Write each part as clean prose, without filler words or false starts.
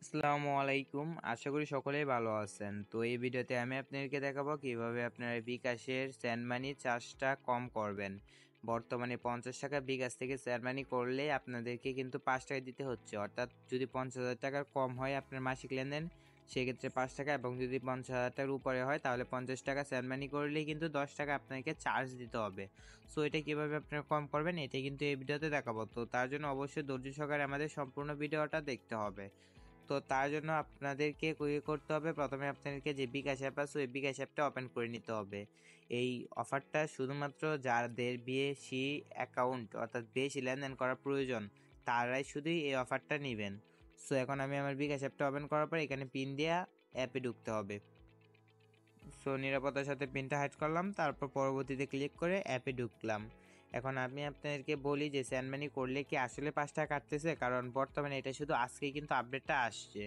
আসসালামু আলাইকুম। আশা করি সকলেই ভালো আছেন। তো এই ভিডিওতে আমি আপনাদেরকে দেখাবো কিভাবে আপনারা বিকাশের সেন্ড মানি চার্জটা কম করবেন। বর্তমানে 50 টাকা বিকাশ থেকে সেন্ড মানি করলে আপনাদেরকে কিন্তু 5 টাকা দিতে হচ্ছে। অর্থাৎ যদি 50,000 টাকার কম হয় আপনার মাসিক লেনদেন, সেক্ষেত্রে 5 টাকা, এবং যদি 50,000 টাকার উপরে হয় তাহলে 50 টাকা সেন্ড মানি করলেই কিন্তু 10 টাকা আপনাকে চার্জ দিতে হবে। সো এটা কিভাবে আপনারা কম করবেন এটা কিন্তু এই ভিডিওতে দেখাবো। তো তার জন্য অবশ্যই ধৈর্য সহকারে আমাদের সম্পূর্ণ ভিডিওটা দেখতে হবে। তো তার জন্য আপনাদেরকে করতে হবে, প্রথমে আপনাদেরকে যে বিকাশ অ্যাপ আছে ওই বিকাশ অ্যাপটা ওপেন করে নিতে হবে। এই অফারটা শুধুমাত্র যাদের বেশি অ্যাকাউন্ট অর্থাৎ বেশি লেনদেন করার প্রয়োজন তারাই শুধুই এই অফারটা নেবেন। সো এখন আমি আমার বিকাশ অ্যাপটা ওপেন করার পর এখানে পিন দেওয়া অ্যাপে ঢুকতে হবে। সো নিরাপত্তার সাথে পিনটা হাইড করলাম, তারপর পরবর্তীতে ক্লিক করে অ্যাপে ঢুকলাম। এখন আমি আপনাদেরকে বলি যে সেন্ড মানি করলে কি আসলে 5 টাকা কাটতেছে, কারণ বর্তমানে এটা শুধু আজকেই কিন্তু আপডেটটা আসছে।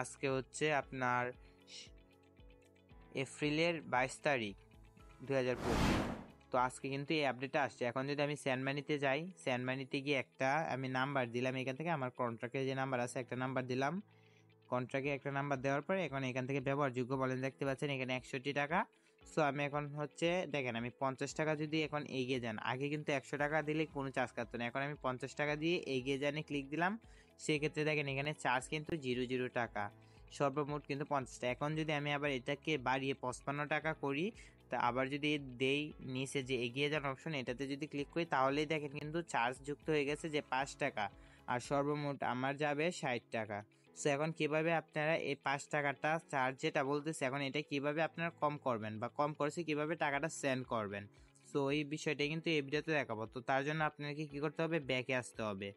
আজকে হচ্ছে আপনার এপ্রিলের 22 তারিখ 2025। তো আজকে কিন্তু এই আপডেটটা আসছে। এখন যদি আমি সেন্ড মানিতে যাই, সেন্ড মানিতে গিয়ে একটা আমি নাম্বার দিলাম, এখান থেকে আমার কন্ট্রাক্টের যে নাম্বার আছে একটা নাম্বার দিলাম। কন্ট্রাক্টে একটা নাম্বার দেওয়ার পরে এখন এখান থেকে ব্যবহারযোগ্য বলেন, দেখতে পাচ্ছেন এখানে 61 টাকা। সো আমি এখন হচ্ছে দেখেন, আমি 50 টাকা যদি এখন এগিয়ে যান, আগে কিন্তু 100 টাকা দিলে কোনো চার্জ কাটতো না, এখন আমি 50 টাকা দিয়ে এগিয়ে যানে ক্লিক দিলাম, সেক্ষেত্রে দেখেন এখানে চার্জ কিন্তু 00 টাকা, সর্বমোট কিন্তু 50 টাকা। এখন যদি আমি আবার এটাকে বাড়িয়ে 55 টাকা করি, তা আবার যদি দেই নিচে যে এগিয়ে যান অপশন, এটাতে যদি ক্লিক করি তাহলেই দেখেন কিন্তু চার্জ যুক্ত হয়ে গেছে যে 5 টাকা, আর সর্বমোট আমার যাবে 60 টাকা। সো এখন কিভাবে আপনারা এই 5 টাকাটা চার্জ যেটা বলতেছে, এখন এটা কিভাবে আপনারা কম করবেন বা কম করছে কিভাবে টাকাটা সেন্ড করবেন, সো এই বিষয়টা কিন্তু এই ভিডিওতে দেখাবো। তো তার জন্য আপনাকে কি করতে হবে, ব্যাকে আসতে হবে।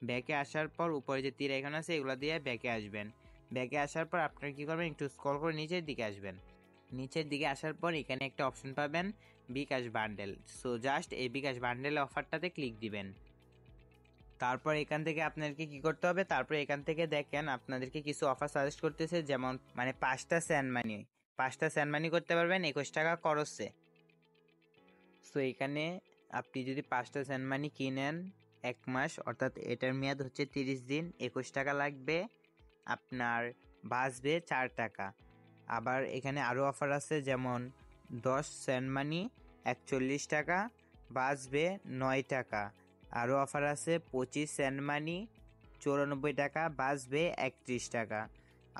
ব্যাকে আসার পর উপরে যে তীর আইকন আছে এগুলো দিয়ে ব্যাকে আসবেন। ব্যাকে আসার পর আপনারা কি করবেন, একটু স্ক্রল করে নিচের দিকে আসবেন। নিচের দিকে আসার পর এখানে একটা অপশন পাবেন বিকাশ বান্ডেল। সো জাস্ট এই বিকাশ বান্ডেল অফারটাতে ক্লিক দিবেন। তারপর এখান থেকে আপনাদেরকে কি করতে হবে, তারপর এখান থেকে দেখেন আপনাদেরকে কিছু অফার সাজেস্ট করতেছে, যেমন মানে 5টা সেন্ড মানি করতে পারবেন 21 টাকা খরচে। সো এখানে আপনি যদি 5টা সেন্ড মানি কিনেন 1 মাস, অর্থাৎ এটার মেয়াদ হচ্ছে 30 দিন, 21 টাকা লাগবে, আপনার বাঁচবে 4 টাকা। আবার এখানে আরও অফার আছে, যেমন 10 সেন্ড মানি 41 টাকা, বাঁচবে 9 টাকা। আরও অফার আছে 25 সেন্ড মানি 94 টাকা, বাঁচবে 31 টাকা।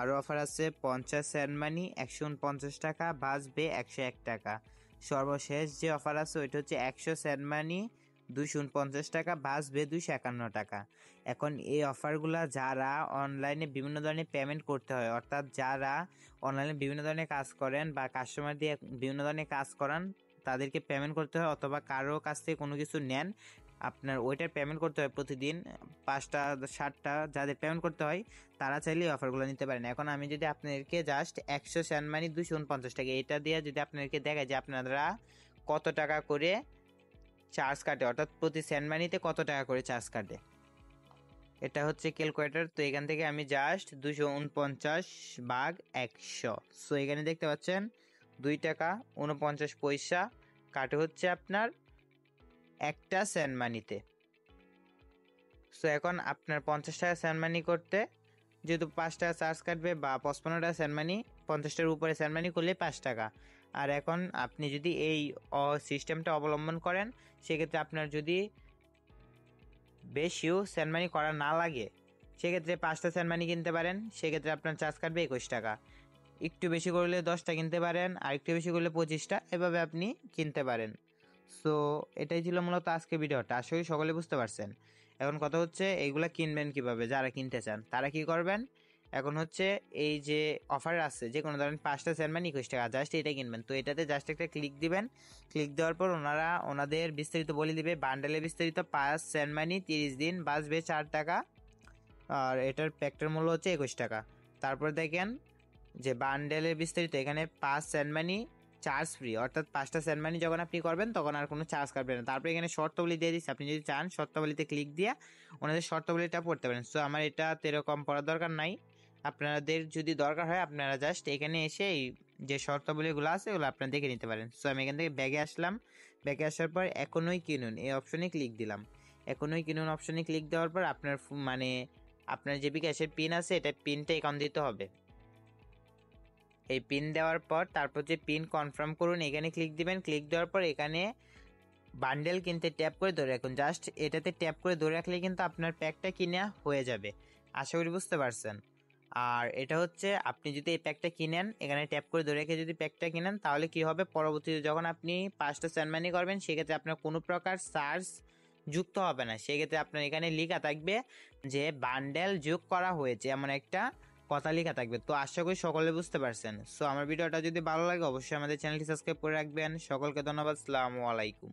আরও অফার আছে 50 সেন্ড মানি 149 টাকা, বাঁচবে 101 টাকা। সর্বশেষ যে অফার আছে ওইটা হচ্ছে 100 সেন্ড মানি 249 টাকা, বাঁচবে 251 টাকা। এখন এই অফারগুলো যারা অনলাইনে বিভিন্ন ধরনের পেমেন্ট করতে হয়, অর্থাৎ যারা অনলাইনে বিভিন্ন ধরনের কাজ করেন বা কাস্টমার দিয়ে বিভিন্ন ধরনের কাজ করান, তাদেরকে পেমেন্ট করতে হয়, অথবা কারো কাছ থেকে কোনো কিছু নেন আপনার ওইটার পেমেন্ট করতে হয় প্রতিদিন 5টা 7টা, যাদের পেমেন্ট করতে হয় তারা চাইলে এই অফারগুলো নিতে পারেন। এখন আমি যদি আপনাদেরকে জাস্ট 100 সেন্ড মানি 249 টাকা এটা দিয়ে যদি আপনাদেরকে দেখায় যে আপনারা কত টাকা করে চার্জ কাটে, অর্থাৎ প্রতি সেন্ড মানিতে কত টাকা করে চার্জ কাটে, এটা হচ্ছে ক্যালকুলেটর। তো এখান থেকে আমি জাস্ট 249 ভাগ 100, সো এখানে দেখতে পাচ্ছেন 2 টাকা 49 পয়সা কাটে হচ্ছে আপনার একটা সেন্ড মানিতে। সো এখন আপনার 50 টাকা সেন্ড মানি করতে যেহেতু 5 টাকা চার্জ কাটবে, বা 55 টাকা সেন্ড মানি 50টার উপরে সেন্ড মানি করলে 5 টাকা। আর এখন আপনি যদি এই সিস্টেমটা অবলম্বন করেন, সেক্ষেত্রে আপনার যদি বেশিও সেন্ড মানি করা না লাগে, সেক্ষেত্রে 5টা সেন্ড মানি কিনতে পারেন, সেক্ষেত্রে আপনার চার্জ কাটবে 21 টাকা। একটু বেশি করলে 10টা কিনতে পারেন, আর একটু বেশি করলে 25টা, এভাবে আপনি কিনতে পারেন। সো এটাই ছিল মূলত আজকে ভিডিওটা, আশা করি সকলে বুঝতে পারছেন। এখন কথা হচ্ছে এইগুলা কিনবেন কিভাবে, যারা কিনতে চান তারা কি করবেন, এখন হচ্ছে এই যে অফার আছে যে কোনো ধরেন 5টা সেন্ড মানি 21 টাকা, জাস্ট এটা কিনবেন। তো এটাতে জাস্ট একটা ক্লিক দিবেন। ক্লিক দেওয়ার পর ওনারা ওনাদের বিস্তারিত বলে দিবে, বান্ডেলের বিস্তারিত 5 সেন্ড মানি 30 দিন, বাঁচবে 4 টাকা, আর এটার প্যাকটার মূল্য হচ্ছে 21 টাকা। তারপর দেখেন যে বান্ডেলের বিস্তারিত, এখানে 5 সেন্ড মানি চার্জ ফ্রি, অর্থাৎ 5টা সেন্ড মানি যখন আপনি করবেন তখন আর কোনো চার্জ কাটবে না। তারপরে এখানে শর্তাবলী দিয়ে দিচ্ছে, আপনি যদি চান শর্তাবলীতে ক্লিক দিয়ে ওনাদের শর্তাবলীটা পড়তে পারেন। সো আমার এটা এরকম পড়ার দরকার নাই, আপনাদের যদি দরকার হয় আপনারা জাস্ট এখানে এসে এই যে শর্তাবলীগুলো আছে ওগুলো আপনারা দেখে নিতে পারেন। সো আমি এখান থেকে ব্যাগে আসলাম, ব্যাগে আসার পর এখনই কিনুন এই অপশনে ক্লিক দিলাম। এখনই কিনুন অপশনে ক্লিক দেওয়ার পর আপনার মানে আপনার যে বিকাশের পিন আছে এটা পিনটা এখানে দিতে হবে। এই পিন দেওয়ার পর তারপর যে পিন কনফার্ম করুন এখানে ক্লিক দিবেন। ক্লিক দেওয়ার পর এখানে বান্ডেল কিনতে ট্যাপ করে ধরে রাখুন। জাস্ট এটাতে ট্যাপ করে ধরে রাখলে কিন্তু আপনার প্যাকটা কিনে হয়ে যাবে। আশা করি বুঝতে পারছেন। আর এটা হচ্ছে আপনি যদি এই প্যাকটা কিনেন, এখানে ট্যাপ করে ধরে রেখে যদি প্যাকটা কিনেন তাহলে কি হবে, পরবর্তীতে যখন আপনি 5টা সেন্ড মানি করবেন সেক্ষেত্রে আপনার কোনো প্রকার চার্জ যুক্ত হবে না। সেক্ষেত্রে আপনার এখানে লেখা থাকবে যে বান্ডেল যোগ করা হয়েছে, এমন একটা কথা লেখা থাকবে। তো আশা করি সকলে বুঝতে পারছেন। সো আমার ভিডিওটা যদি ভালো লাগে অবশ্যই আমাদের চ্যানেলটি সাবস্ক্রাইব করে রাখবেন। সকলকে ধন্যবাদ। আসসালামু আলাইকুম।